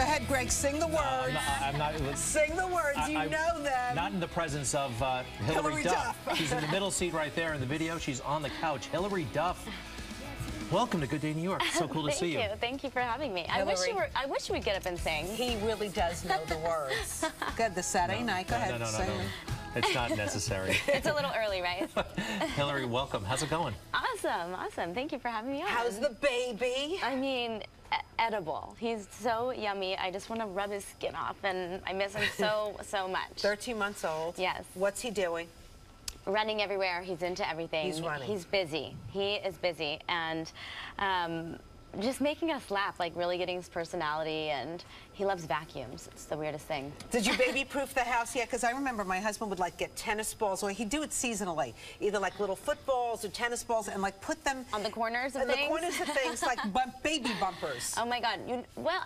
ahead, Greg. Sing the words. I'm not. Sing the words. You know them. Not in the presence of Hilary Duff. She's in the middle seat right there in the video. She's on the couch. Hilary Duff. Welcome to Good Day New York. It's so cool to see you. Thank you. Thank you for having me. I wish you would get up and sing. He really does know the words. Good. The Saturday night. Go ahead. No. It's not necessary. It's a little early, right? Hilary, welcome. How's it going? Awesome. Thank you for having me on. How's the baby? I mean, edible. He's so yummy. I just want to rub his skin off, and I miss him so much. 13 months old. Yes. What's he doing? Running everywhere. He's into everything. He's running. He's busy. He is busy, and just making us laugh, like really getting his personality, and he loves vacuums. It's the weirdest thing. Did you baby-proof the house yet? Because I remember my husband would like get tennis balls, or he'd do it seasonally, either like little footballs or tennis balls, and like put them on the corners of things. On the corners of things, like baby bumpers. Oh my God! Well,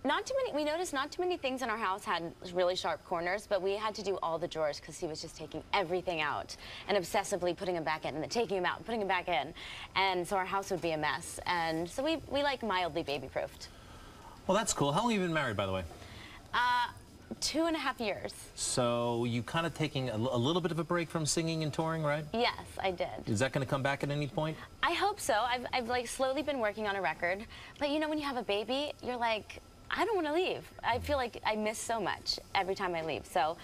not too many. We noticed not too many things in our house had really sharp corners, but we had to do all the drawers because he was just taking everything out and obsessively putting them back in, and then taking them out and putting them back in, and so our house would be a mess. And so we like mildly baby-proofed. Well, that's cool. How long have you been married, by the way? 2.5 years. So you kind of taking a little bit of a break from singing and touring, right? Yes, I did. Is that going to come back at any point? I hope so. I've like slowly been working on a record, but you know, when you have a baby, you're like, I don't want to leave. I feel like I miss so much every time I leave. So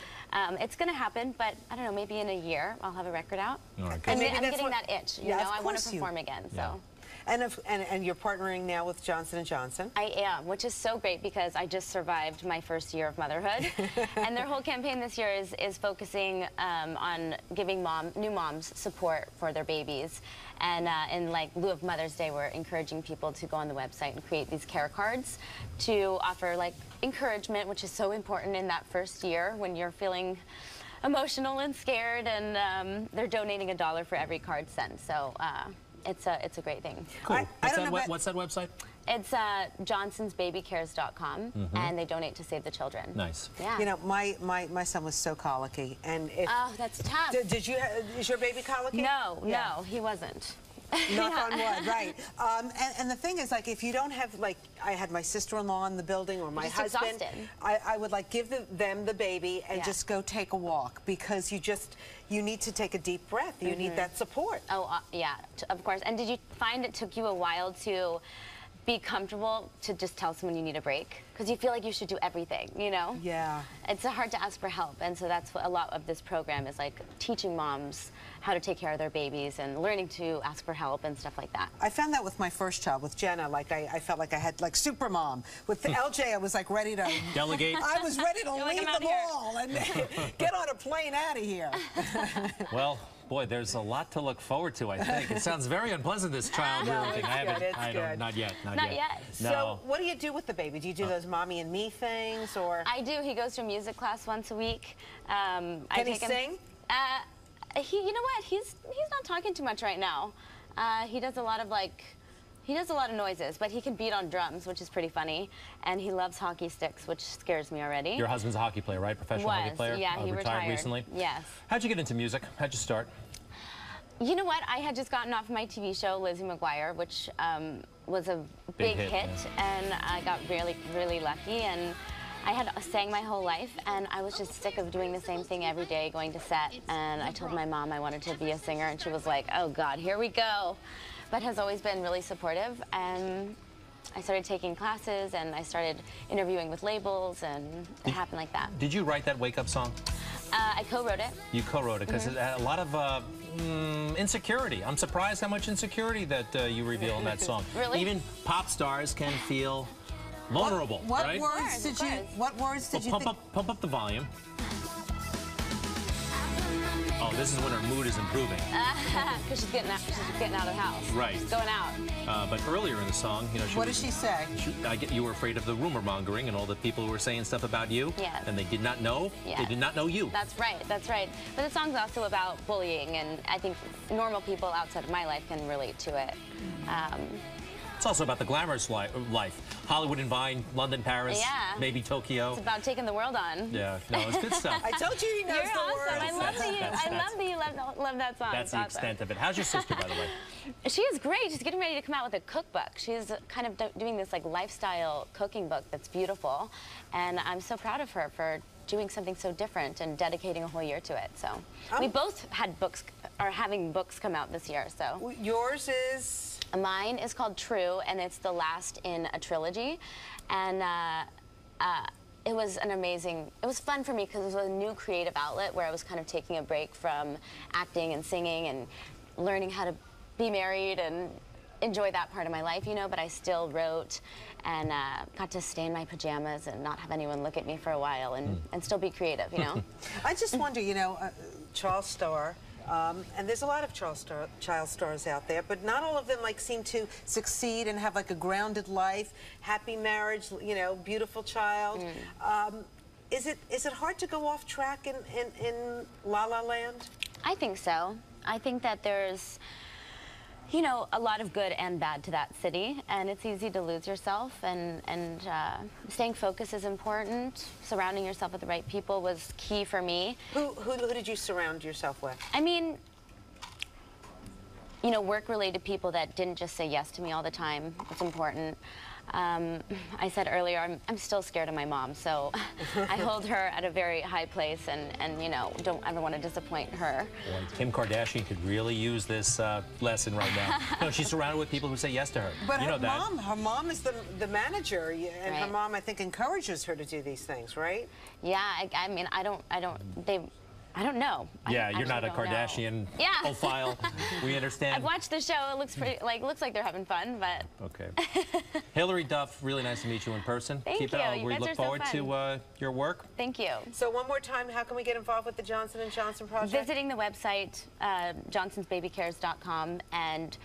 it's going to happen, but I don't know, maybe in a year I'll have a record out. All right, and I'm getting that itch. You know, I want to perform again. Yeah. So. And you're partnering now with Johnson & Johnson? I am, which is so great because I just survived my first year of motherhood. And their whole campaign this year is focusing on giving new moms support for their babies. And in like lieu of Mother's Day, we're encouraging people to go on the website and create these care cards to offer like encouragement, which is so important in that first year when you're feeling emotional and scared. And they're donating $1 for every card sent. So. It's a great thing. Cool. What's that website? It's johnsonsbabycares.com, and they donate to Save the Children. Nice. Yeah. You know, my son was so colicky, and oh, that's tough. Is your baby colicky? No, no, he wasn't. Knock on wood, right. And the thing is, like, if you don't have, like, I had my sister-in-law in the building or my husband, I would, like, give them the baby and just go take a walk because you need to take a deep breath. You need that support. Oh, yeah, of course. And did you find it took you a while to be comfortable to just tell someone you need a break? Because you feel like you should do everything, you know? Yeah. It's hard to ask for help, and so that's what a lot of this program is, like teaching moms how to take care of their babies and learning to ask for help and stuff like that. I found that with my first child, with Jenna, like I felt like I had like super mom. With the LJ, I was like ready to delegate. I was ready to leave them all and get on a plane out of here. Well, boy, there's a lot to look forward to, I think. It sounds very unpleasant, this child rearing thing. Not yet. No. So what do you do with the baby? Do you do those mommy and me things, or? I do. He goes to music class once a week. Can he sing? You know what? He's not talking too much right now. He does a lot of noises, but he can beat on drums, which is pretty funny. And he loves hockey sticks, which scares me already. Your husband's a hockey player, right? Professional hockey player? Yeah, he retired recently? Yes. How'd you get into music? How'd you start? You know what? I had just gotten off my TV show, Lizzie McGuire, which was a big hit, and I got really, really lucky. And I had sang my whole life, and I was just sick of doing the same thing every day, going to set. And I told my mom I wanted to be a singer, and she was like, oh God, here we go. But has always been really supportive. And I started taking classes, and I started interviewing with labels, and it happened like that. Did you write that Wake Up song? I co-wrote it. You co-wrote it, because it had a lot of insecurity. I'm surprised how much insecurity that you reveal in that song. Really? Even pop stars can feel vulnerable, right? What words did you think? Pump up the volume. Oh, this is when her mood is improving. Because she's getting out of the house. Right. She's going out. But earlier in the song, you know, what does she say? You were afraid of the rumor mongering and all the people who were saying stuff about you. Yes. And they did not know. Yes. They did not know you. That's right. That's right. But the song's also about bullying, and I think normal people outside of my life can relate to it. It's also about the glamorous life. Hollywood and Vine, London, Paris, maybe Tokyo. It's about taking the world on. Yeah, no, it's good stuff. I told you he knows You're the awesome. words. I love that you love that song. That's the extent of it. How's your sister, by the way? She is great. She's getting ready to come out with a cookbook. She's kind of doing this like lifestyle cooking book that's beautiful, and I'm so proud of her for doing something so different and dedicating a whole year to it. So we both had books, are having books come out this year. So yours is? Mine is called True, and it's the last in a trilogy, and it was it was fun for me because it was a new creative outlet where I was kind of taking a break from acting and singing and learning how to be married and enjoy that part of my life, you know, but I still wrote and got to stay in my pajamas and not have anyone look at me for a while and still be creative, you know. I just wonder, you know, child star, and there's a lot of child stars out there, but not all of them like seem to succeed and have like a grounded life, happy marriage, you know, beautiful child. Is it hard to go off track in La La Land? I think so. I think that there's, you know, a lot of good and bad to that city, and it's easy to lose yourself, and staying focused is important. Surrounding yourself with the right people was key for me. Who did you surround yourself with? I mean, you know, work-related people that didn't just say yes to me all the time. It's important. I said earlier, I'm still scared of my mom, so I hold her at a very high place and you know, don't ever want to disappoint her. Well, Kim Kardashian could really use this lesson right now. No, she's surrounded with people who say yes to her. But you know her mom is the manager, and right. Her mom, I think, encourages her to do these things, right? Yeah, I mean, I don't know. Yeah, you're not a Kardashian profile. We understand. I've watched the show. It looks pretty, looks like they're having fun, but. Okay. Hilary Duff, really nice to meet you in person. Thank you. We look forward to your work. Thank you. So one more time, how can we get involved with the Johnson & Johnson project? Visiting the website, johnsonsbabycares.com, and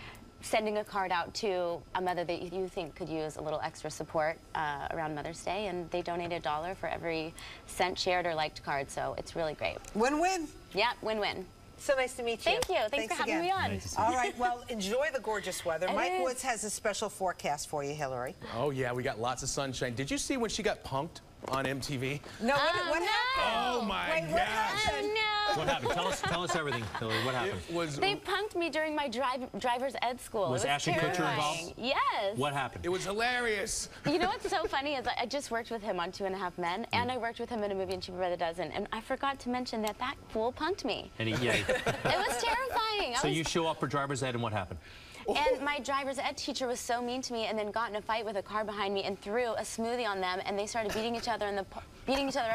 sending a card out to a mother that you think could use a little extra support around Mother's Day, and they donate $1 for every cent shared or liked card, so it's really great. Win-win. Yeah, win-win. So nice to meet you. Thank you. Thanks for having me on. Nice. All right, well, enjoy the gorgeous weather. Mike Woods has a special forecast for you, Hilary. Oh, yeah, we got lots of sunshine. Did you see when she got punked on MTV? No, what happened? Oh, my gosh. Oh, no. What happened? Tell us everything, Hilary. What happened? They punked me during my driver's ed school. Was Ashton Kutcher involved? Yes. What happened? It was hilarious. You know what's so funny is I just worked with him on 2.5 Men, and I worked with him in a movie in Cheaper by the Dozen, and I forgot to mention that fool punked me. And It was terrifying. So you show up for driver's ed, and what happened? And my driver's ed teacher was so mean to me, and then got in a fight with a car behind me and threw a smoothie on them, and they started beating each other up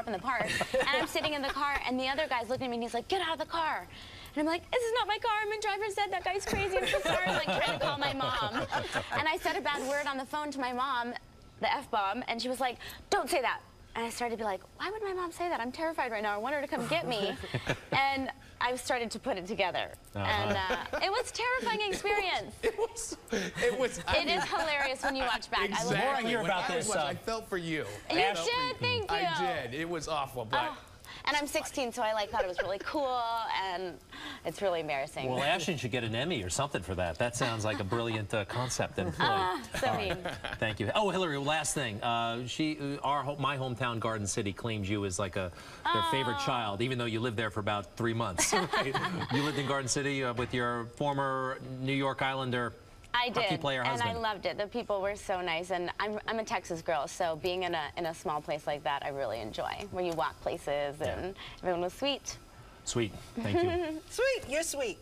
in the park. And I'm sitting in the car, and the other guy's looking at me, and he's like, "Get out of the car." And I'm like, "This is not my car. I'm in driver's ed. That guy's crazy. I'm so sorry." Like trying to call my mom. And I said a bad word on the phone to my mom, the F-bomb, and she was like, "Don't say that." And I started to be like, why would my mom say that? I'm terrified right now. I want her to come get me. And I started to put it together. And it was a terrifying experience. It is hilarious when you watch back. Exactly. The more I hear about this, I felt for you. You did, thank you. I did. It was awful, but. And I'm 16, so I thought it was really cool, and it's really embarrassing. Well, Ashton should get an Emmy or something for that. That sounds like a brilliant concept and play. So mean. Thank you. Oh, Hilary, last thing. My hometown, Garden City, claims you as like their favorite child, even though you lived there for about 3 months. Right? You lived in Garden City with your former New York Islander I did, hockey player husband. And I loved it. The people were so nice, and I'm a Texas girl, so being in a small place like that, I really enjoy, where you walk places, and everyone was sweet. Sweet. Thank you. Sweet. You're sweet.